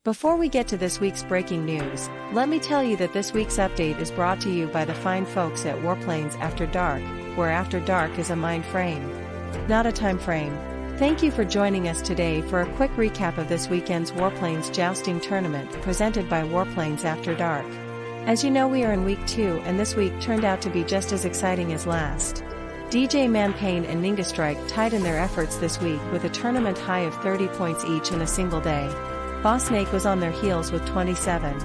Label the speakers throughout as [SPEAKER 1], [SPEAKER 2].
[SPEAKER 1] Before we get to this week's breaking news, let me tell you that this week's update is brought to you by the fine folks at Warplanes After Dark, where After Dark is a mind frame, not a time frame. Thank you for joining us today for a quick recap of this weekend's Warplanes Jousting tournament presented by Warplanes After Dark. As you know, we are in week 2 and this week turned out to be just as exciting as last. DJ Manpain and Ninja Strike tied in their efforts this week with a tournament high of 30 points each in a single day. Boss Snake was on their heels with 27.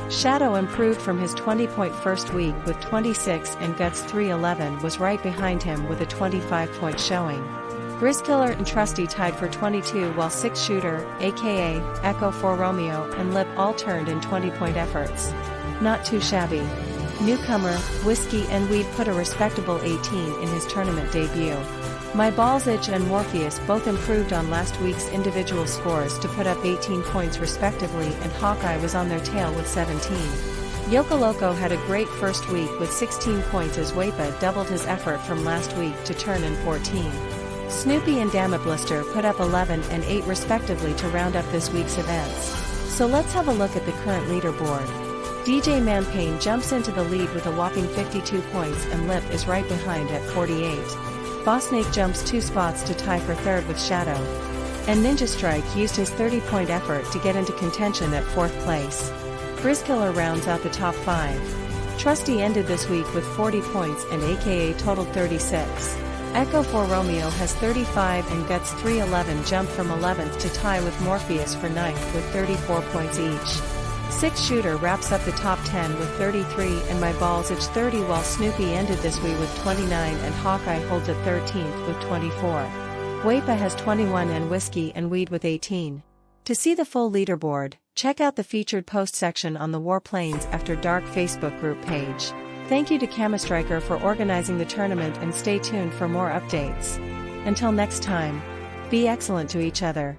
[SPEAKER 1] Shadow improved from his 20-point first week with 26 and Guts 311 was right behind him with a 25-point showing. Grizzkiller and Trusty tied for 22 while 6-Shooter, aka Echo 4 Romeo and Lip all turned in 20-point efforts. Not too shabby. Newcomer, Whiskey and Weed put a respectable 18 in his tournament debut. My Balls Itch and Morpheus both improved on last week's individual scores to put up 18 points respectively, and Hawkeye was on their tail with 17. Yokoloco had a great first week with 16 points as Wapa doubled his effort from last week to turn in 14. Snoopy and Damablister put up 11 and 8 respectively to round up this week's events. So let's have a look at the current leaderboard. DJ Manpain jumps into the lead with a whopping 52 points and Lip is right behind at 48. Boss Snake jumps 2 spots to tie for third with Shadow. And Ninja Strike used his 30-point effort to get into contention at 4th place. Grizzkiller rounds out the top 5. Trusty ended this week with 40 points and aka totaled 36. Echo 4 Romeo has 35 and Guts 311 jumped from 11th to tie with Morpheus for 9th with 34 points each. 6-Shooter wraps up the top 10 with 33 and My Balls Itch 30 while Snoopy ended this week with 29 and Hawkeye holds at 13th with 24. Wapa has 21 and Whiskey and Weed with 18. To see the full leaderboard, check out the featured post section on the Warplanes After Dark Facebook group page. Thank you to Camastriker for organizing the tournament and stay tuned for more updates. Until next time, be excellent to each other.